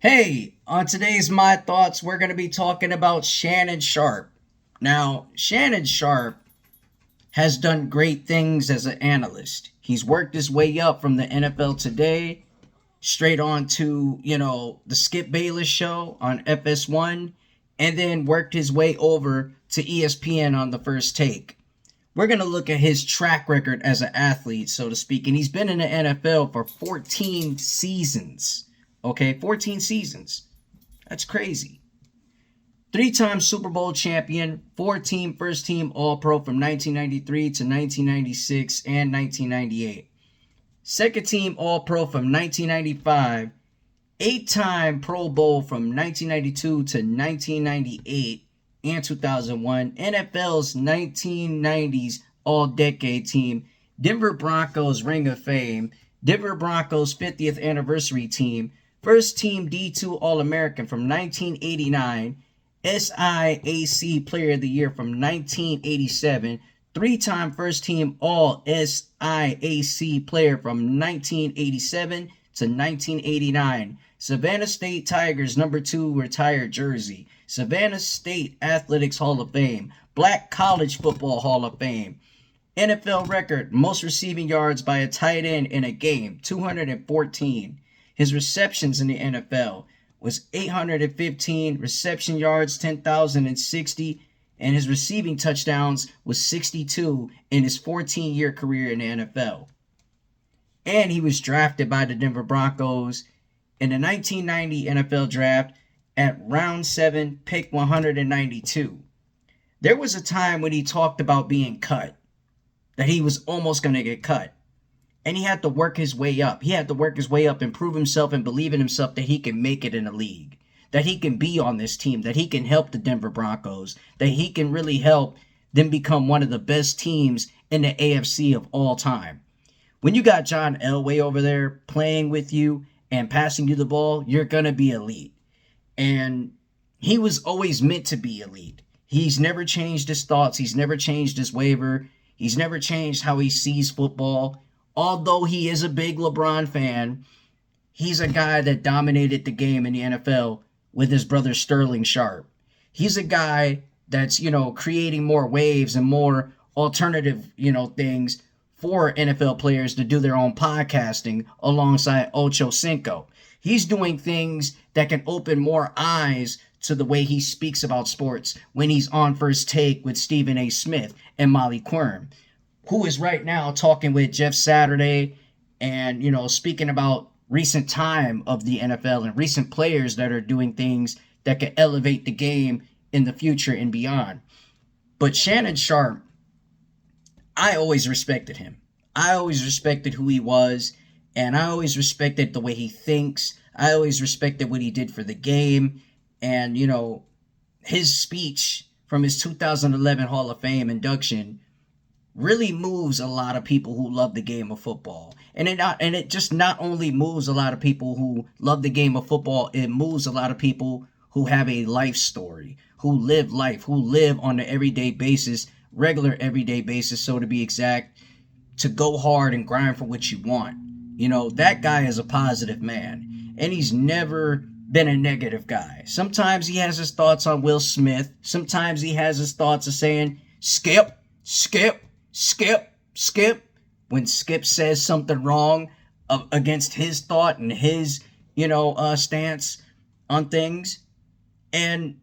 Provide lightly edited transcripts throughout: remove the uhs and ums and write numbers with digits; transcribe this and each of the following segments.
Hey, on today's My Thoughts, we're going to be talking about Shannon Sharpe. Now, Shannon Sharpe has done great things as an analyst. He's worked his way up from the NFL Today straight on to, the Skip Bayless show on FS1, and then worked his way over to ESPN on the First Take. We're going to look at his track record as an athlete, so to speak, and he's been in the NFL for 14 seasons. Okay, 14 seasons. That's crazy. Three-time Super Bowl champion, four-team first-team All-Pro from 1993 to 1996 and 1998. Second-team All-Pro from 1995. Eight-time Pro Bowl from 1992 to 1998 and 2001. NFL's 1990s All-Decade Team. Denver Broncos Ring of Fame. Denver Broncos 50th Anniversary Team. First Team D2 All-American from 1989, SIAC Player of the Year from 1987, three-time First Team All-SIAC Player from 1987 to 1989, Savannah State Tigers number 2 retired jersey, Savannah State Athletics Hall of Fame, Black College Football Hall of Fame, NFL record, most receiving yards by a tight end in a game, 214. His receptions in the NFL was 815 reception yards, 10,060, and his receiving touchdowns was 62 in his 14-year career in the NFL. And he was drafted by the Denver Broncos in the 1990 NFL Draft at round 7, pick 192. There was a time when he talked about being cut, that he was almost going to get cut. And he had to work his way up. He had to work his way up and prove himself and believe in himself that he can make it in the league, that he can be on this team, that he can help the Denver Broncos, that he can really help them become one of the best teams in the AFC of all time. When you got John Elway over there playing with you and passing you the ball, you're going to be elite. And he was always meant to be elite. He's never changed his thoughts. He's never changed his waver. He's never changed how he sees football. Although he is a big LeBron fan, he's a guy that dominated the game in the NFL with his brother Sterling Sharpe. He's a guy that's, creating more waves and more alternative, things for NFL players to do their own podcasting alongside Ocho Cinco. He's doing things that can open more eyes to the way he speaks about sports when he's on First Take with Stephen A. Smith and Molly Quirm, who is right now talking with Jeff Saturday and, speaking about recent time of the NFL and recent players that are doing things that could elevate the game in the future and beyond. But Shannon Sharpe, I always respected him. I always respected who he was, and I always respected the way he thinks. I always respected what he did for the game. And, his speech from his 2011 Hall of Fame induction really moves a lot of people who love the game of football. And it just not only moves a lot of people who love the game of football, it moves a lot of people who have a life story, who live life, who live on an everyday basis, regular everyday basis, so to be exact, to go hard and grind for what you want. That guy is a positive man, and he's never been a negative guy. Sometimes he has his thoughts on Will Smith. Sometimes he has his thoughts of saying, skip, when Skip says something wrong against his thought and his, stance on things. And,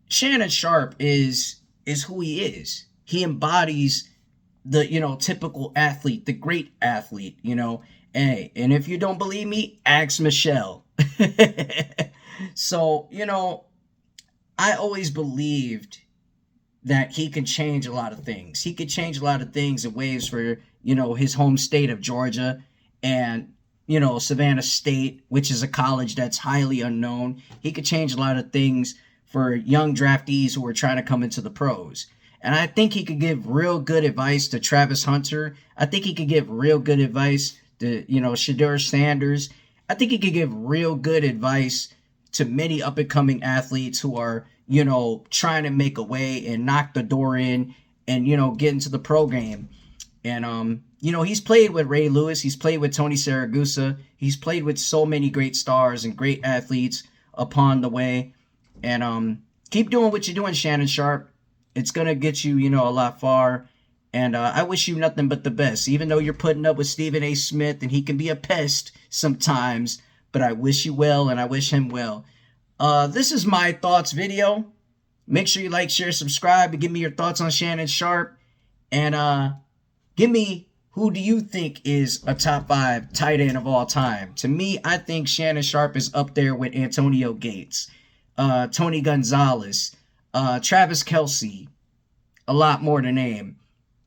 Shannon Sharpe is who he is. He embodies the, typical athlete, the great athlete, Hey, and if you don't believe me, ask Michelle. So, I always believed that he could change a lot of things. He could change a lot of things in ways for, his home state of Georgia and, Savannah State, which is a college that's highly unknown. He could change a lot of things for young draftees who are trying to come into the pros. And I think he could give real good advice to Travis Hunter. I think he could give real good advice to, Shedeur Sanders. I think he could give real good advice to many up-and-coming athletes who are, trying to make a way and knock the door in and, get into the pro game. And you know, he's played with Ray Lewis, he's played with Tony Saragusa, he's played with so many great stars and great athletes upon the way. And keep doing what you're doing, Shannon Sharpe. It's gonna get you, you know, a lot far. And I wish you nothing but the best. Even though you're putting up with Stephen A. Smith and he can be a pest sometimes, but I wish you well and I wish him well. This is my thoughts video. Make sure you like, share, subscribe, and give me your thoughts on Shannon Sharpe. And give me, who do you think is a top 5 tight end of all time? To me, I think Shannon Sharpe is up there with Antonio Gates, Tony Gonzalez, Travis Kelce, a lot more to name.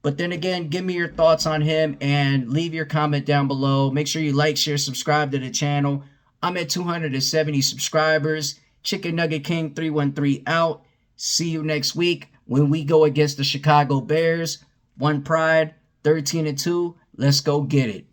But then again, give me your thoughts on him and leave your comment down below. Make sure you like, share, subscribe to the channel. I'm at 270 subscribers. Chicken Nugget King 313 out. See you next week when we go against the Chicago Bears. One Pride, 13-2. Let's go get it.